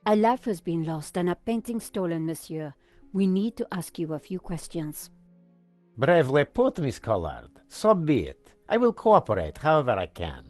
A life has been lost and a painting stolen, monsieur. We need to ask you a few questions. Bravely put, Miss Collard. So be it. I will cooperate however I can.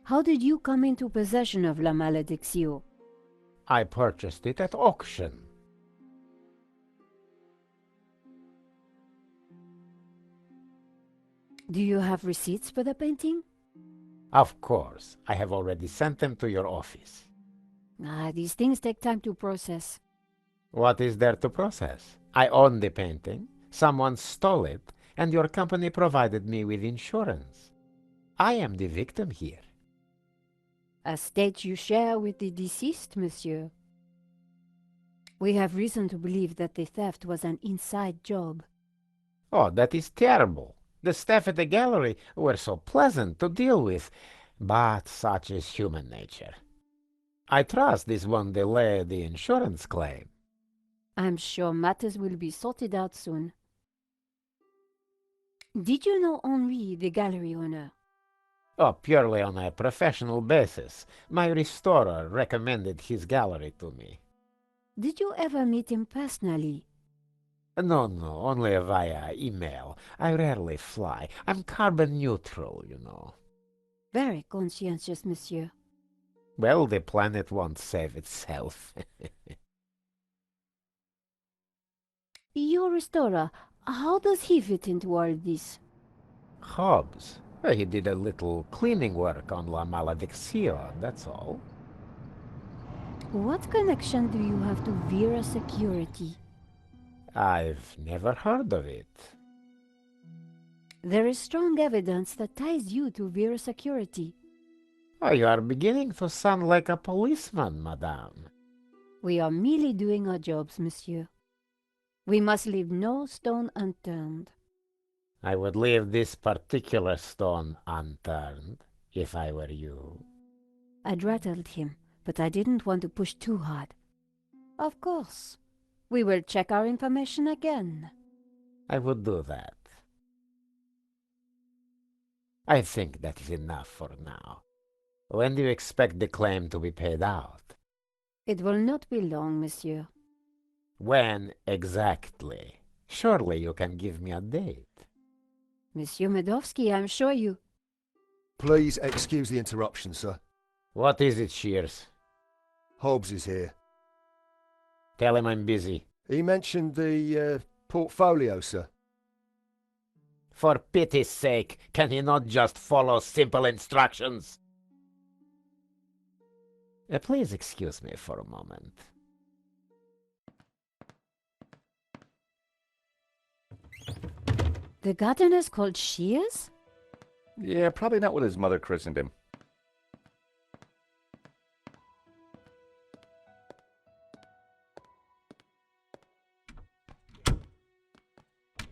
How did you come into possession of La Malédiction? I purchased it at auction. Do you have receipts for the painting? Of course. I have already sent them to your office. These things take time to process. What is there to process? I own the painting. Someone stole it, and your company provided me with insurance. I am the victim here. A state you share with the deceased, monsieur. We have reason to believe that the theft was an inside job. Oh, that is terrible. The staff at the gallery were so pleasant to deal with, but such is human nature. I trust this won't delay the insurance claim. I'm sure matters will be sorted out soon. Did you know Henri, the gallery owner? Oh, purely on a professional basis. My restorer recommended his gallery to me. Did you ever meet him personally? No, only via email. I rarely fly. I'm carbon neutral, you know. Very conscientious, monsieur. Well, the planet won't save itself. Your restorer, how does he fit into all this? Hobbs. He did a little cleaning work on La Malédiction, that's all. What connection do you have to Vera Security? I've never heard of it. There is strong evidence that ties you to Vera Security. Oh, you are beginning to sound like a policeman, madame. We are merely doing our jobs, monsieur. We must leave no stone unturned. I would leave this particular stone unturned, if I were you. I'd rattled him, but I didn't want to push too hard. Of course. We will check our information again. I would do that. I think that is enough for now. When do you expect the claim to be paid out? It will not be long, monsieur. When exactly? Surely you can give me a date. Monsieur Medovsky, I'm sure you... Please excuse the interruption, sir. What is it, Shears? Hobbs is here. Tell him I'm busy. He mentioned the portfolio, sir. For pity's sake, can he not just follow simple instructions? Please excuse me for a moment. The gardener's called Shears? Yeah, probably not what his mother christened him.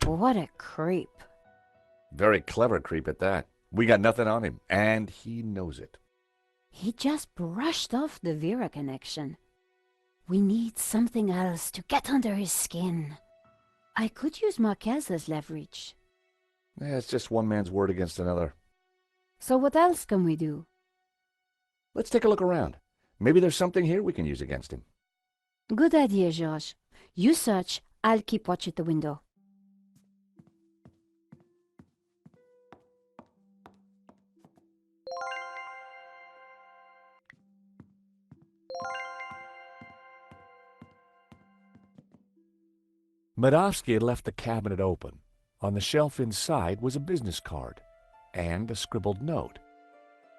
What a creep. Very clever creep at that. We got nothing on him, and he knows it. He just brushed off the Vera connection. We need something else to get under his skin. I could use Marquez as leverage. Yeah, it's just one man's word against another. So what else can we do? Let's take a look around. Maybe there's something here we can use against him. Good idea, George. You search, I'll keep watch at the window. Medovsky had left the cabinet open. On the shelf inside was a business card and a scribbled note.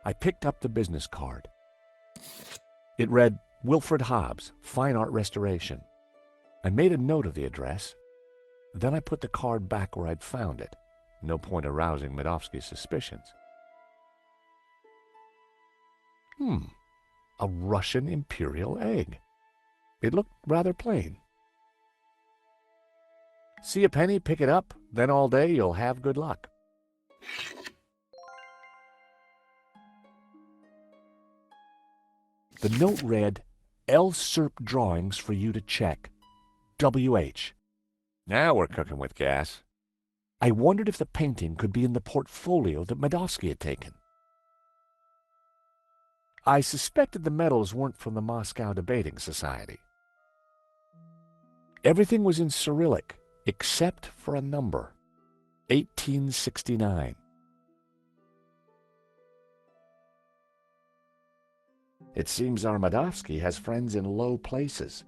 I picked up the business card. It read, Wilfred Hobbs, Fine Art Restoration. I made a note of the address. Then I put the card back where I'd found it. No point arousing Medovsky's suspicions. A Russian imperial egg. It looked rather plain. See a penny, pick it up, then all day you'll have good luck. The note read, L. Serp drawings for you to check. W.H. Now we're cooking with gas. I wondered if the painting could be in the portfolio that Medovsky had taken. I suspected the medals weren't from the Moscow Debating Society. Everything was in Cyrillic, except for a number, 1869. It seems Armadovsky has friends in low places.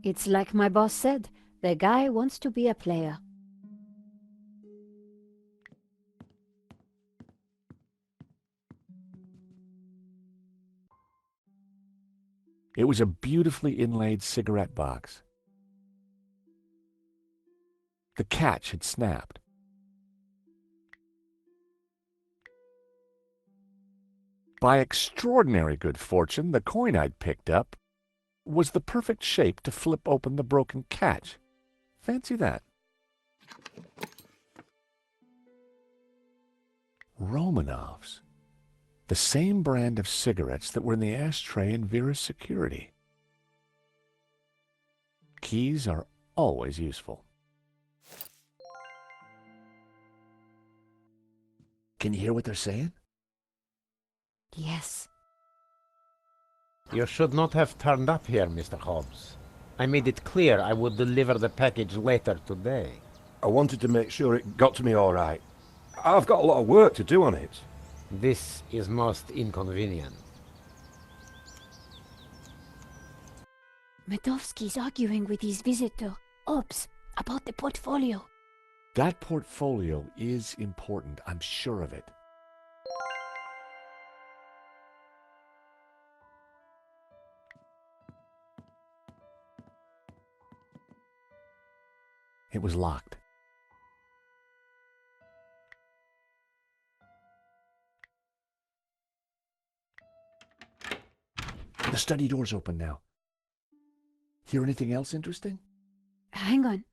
It's like my boss said, the guy wants to be a player. It was a beautifully inlaid cigarette box. The catch had snapped. By extraordinary good fortune, the coin I'd picked up was the perfect shape to flip open the broken catch. Fancy that. Romanovs. The same brand of cigarettes that were in the ashtray in Vera's security. Keys are always useful. Can you hear what they're saying? Yes. You should not have turned up here, Mr. Hobbs. I made it clear I would deliver the package later today. I wanted to make sure it got to me all right. I've got a lot of work to do on it. This is most inconvenient. Medovsky's arguing with his visitor, Hobbs, about the portfolio. That portfolio is important, I'm sure of it. It was locked. The study door's open now. Hear anything else interesting? Hang on.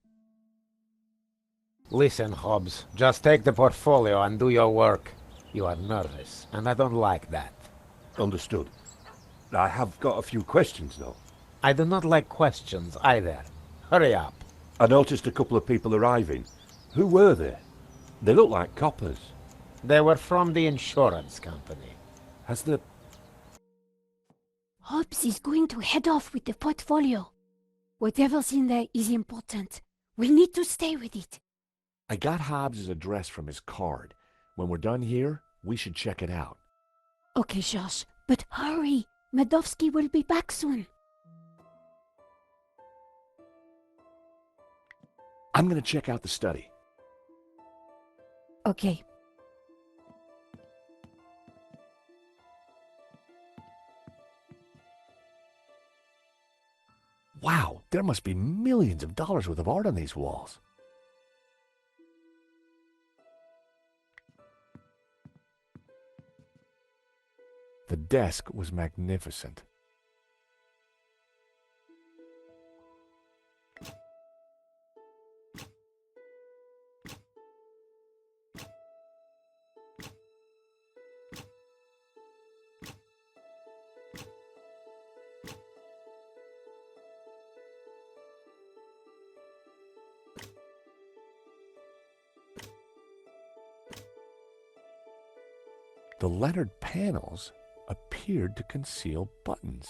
Listen, Hobbs, just take the portfolio and do your work. You are nervous, and I don't like that. Understood. I have got a few questions, though. I do not like questions either. Hurry up. I noticed a couple of people arriving. Who were they? They look like coppers. They were from the insurance company. Has the... Hobbs is going to head off with the portfolio. Whatever's in there is important. We need to stay with it. I got Hobbs' address from his card. When we're done here, we should check it out. Okay, Josh, but hurry. Medovsky will be back soon. I'm going to check out the study. Okay. Wow, there must be millions of dollars worth of art on these walls. The desk was magnificent. The lettered panels appeared to conceal buttons.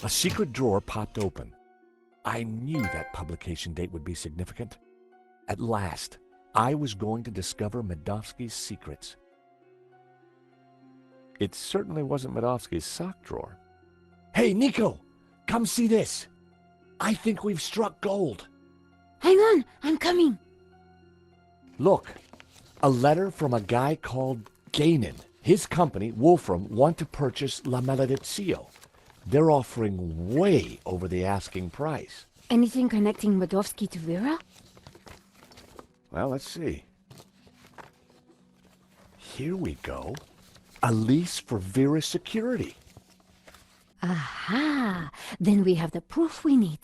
A secret drawer popped open. I knew that publication date would be significant. At last, I was going to discover Medovsky's secrets. It certainly wasn't Medovsky's sock drawer. Hey, Nico! Come see this! I think we've struck gold. Hang on, I'm coming. Look, a letter from a guy called Gainin, his company, Wolfram, want to purchase La Maledizio. They're offering way over the asking price. Anything connecting Modovsky to Vera? Well, let's see. Here we go. A lease for Vera's security. Aha! Then we have the proof we need.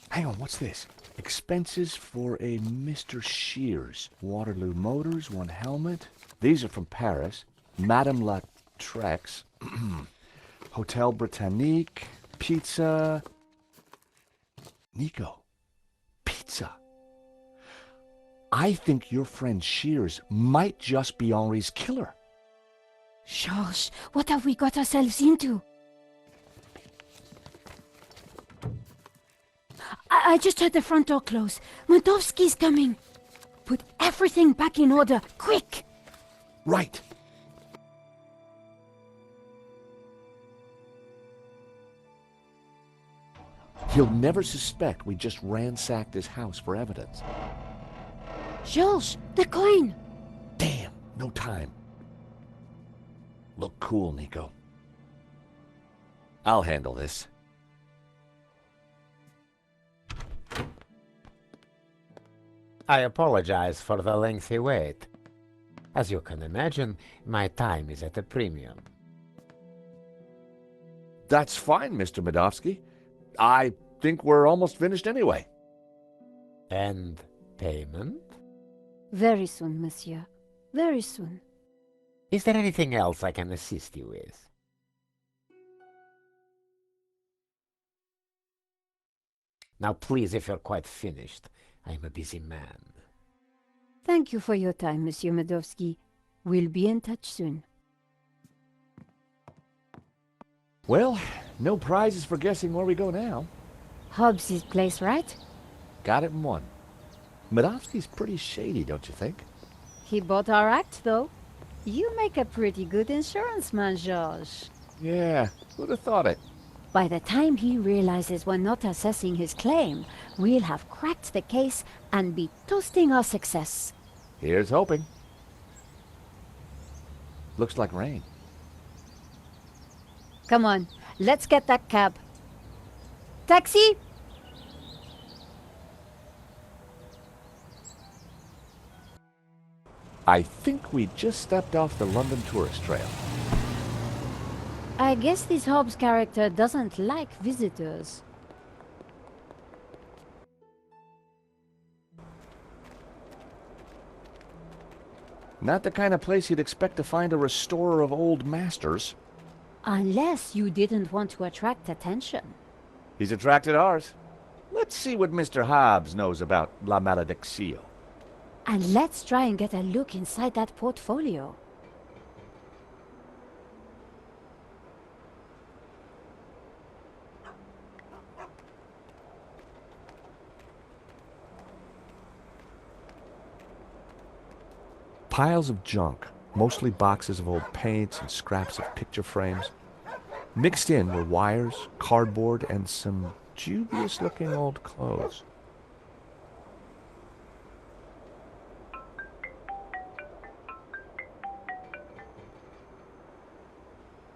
Hang on, what's this? Expenses for a Mr. Shears. Waterloo Motors, one helmet. These are from Paris. Madame La Trex. Hotel Britannique. Pizza. Nico. Pizza. I think your friend Shears might just be Henri's killer. George, what have we got ourselves into? I just heard the front door close. Modovsky's coming. Put everything back in order, quick! Right. He'll never suspect we just ransacked his house for evidence. George, the coin! Damn, no time. Look cool, Nico. I'll handle this. I apologize for the lengthy wait. As you can imagine, my time is at a premium. That's fine, Mr. Modovsky. I think we're almost finished anyway. And payment? Very soon, monsieur. Very soon. Is there anything else I can assist you with? Now please, if you're quite finished, I'm a busy man. Thank you for your time, Monsieur Modovsky. We'll be in touch soon. Well, no prizes for guessing where we go now. Hobbs' place, right? Got it in one. Modovsky's pretty shady, don't you think? He bought our act, though. You make a pretty good insurance man, George. Yeah, who'd have thought it? By the time he realizes we're not assessing his claim, we'll have cracked the case and be toasting our success. Here's hoping. Looks like rain. Come on, let's get that cab. Taxi! I think we just stepped off the London tourist trail. I guess this Hobbs character doesn't like visitors. Not the kind of place you'd expect to find a restorer of old masters. Unless you didn't want to attract attention. He's attracted ours. Let's see what Mr. Hobbs knows about La Malediccio. And let's try and get a look inside that portfolio. Piles of junk, mostly boxes of old paints and scraps of picture frames. Mixed in were wires, cardboard, and some dubious-looking old clothes.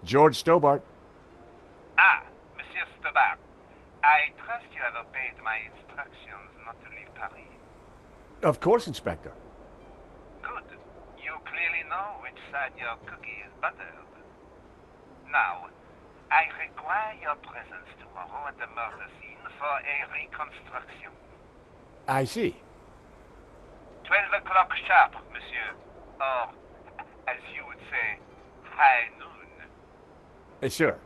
George Stobbart. Ah, Monsieur Stobbart. I trust you have obeyed my instructions not to leave Paris. Of course, Inspector. Good. You clearly know which side your cookie is buttered. Now, I require your presence tomorrow at the murder scene for a reconstruction. I see. 12 o'clock sharp, monsieur. Or, as you would say, high noon. Sure.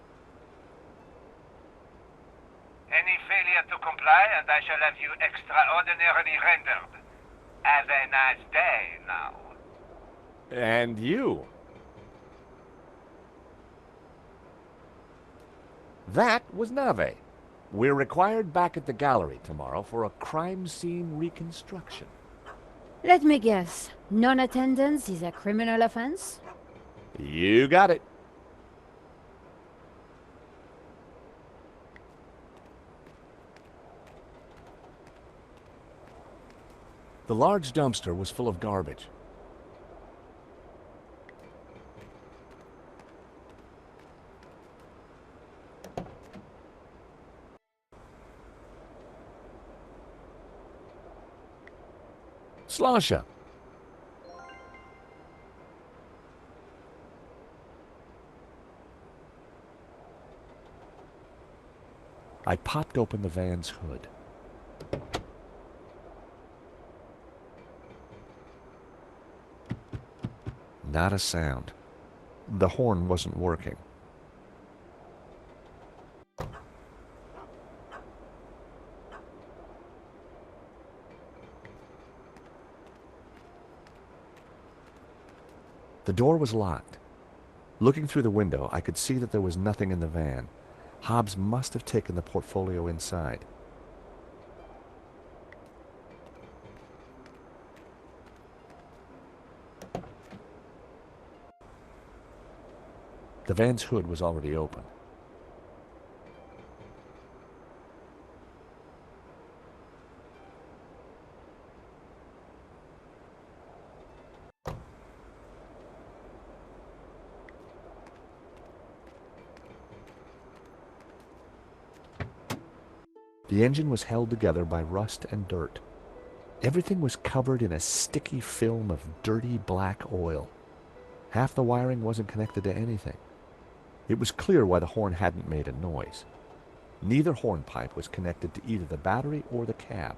Any failure to comply, and I shall have you extraordinarily rendered. Have a nice day now. And you. That was Nave. We're required back at the gallery tomorrow for a crime scene reconstruction. Let me guess. Non-attendance is a criminal offense? You got it. The large dumpster was full of garbage. Slasha! I popped open the van's hood. Not a sound. The horn wasn't working. The door was locked. Looking through the window, I could see that there was nothing in the van. Hobbs must have taken the portfolio inside. The van's hood was already open. The engine was held together by rust and dirt. Everything was covered in a sticky film of dirty black oil. Half the wiring wasn't connected to anything. It was clear why the horn hadn't made a noise. Neither hornpipe was connected to either the battery or the cab.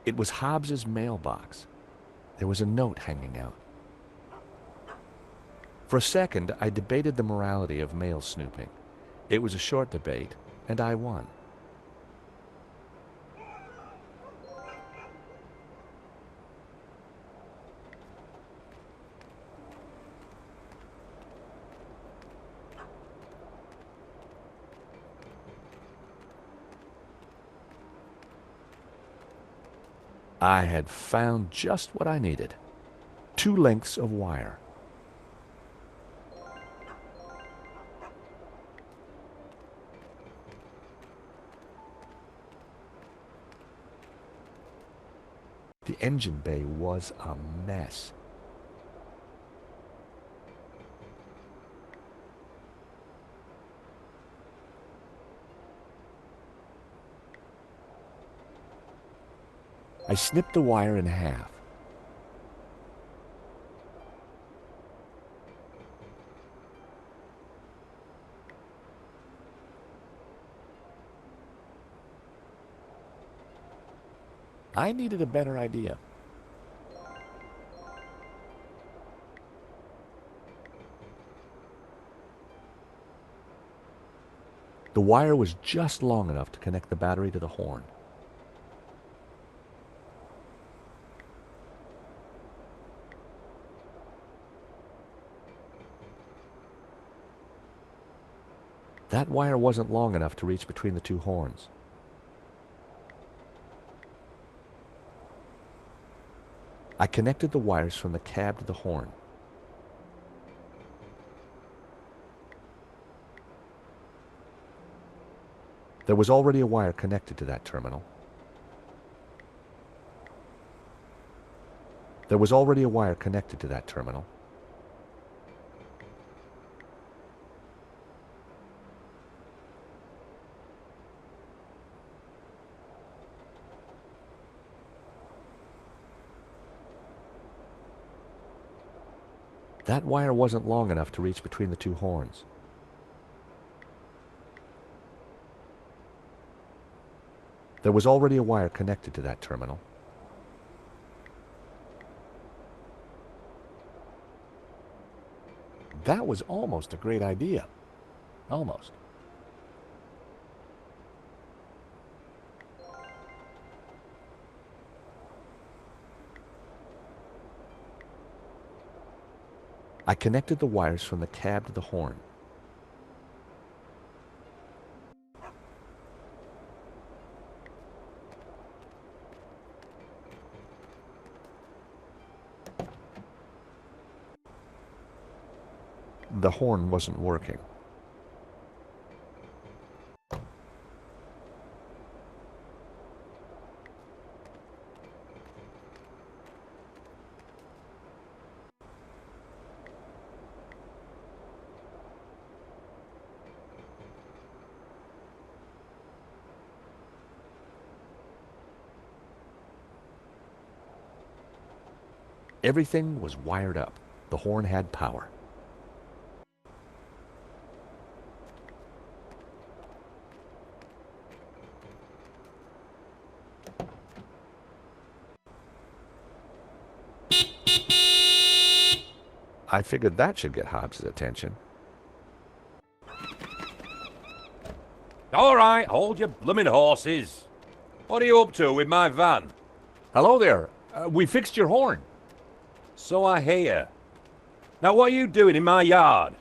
It was Hobbs's mailbox. There was a note hanging out. For a second, I debated the morality of mail snooping. It was a short debate, and I won. I had found just what I needed. 2 lengths of wire. The engine bay was a mess. I snipped the wire in half. I needed a better idea. The wire was just long enough to connect the battery to the horn. That wire wasn't long enough to reach between the 2 horns. I connected the wires from the cab to the horn. There was already a wire connected to that terminal. There was already a wire connected to that terminal. That wire wasn't long enough to reach between the 2 horns. There was already a wire connected to that terminal. That was almost a great idea. Almost. I connected the wires from the cab to the horn. The horn wasn't working. Everything was wired up. The horn had power. I figured that should get Hobbs's attention. All right, hold your blooming horses. What are you up to with my van? Hello there. We fixed your horn. So I hear. Now what are you doing in my yard?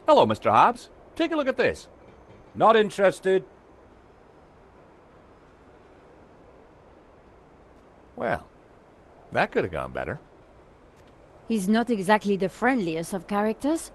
Hello, Mr. Hobbs. Take a look at this. Not interested. Well, that could have gone better. He's not exactly the friendliest of characters.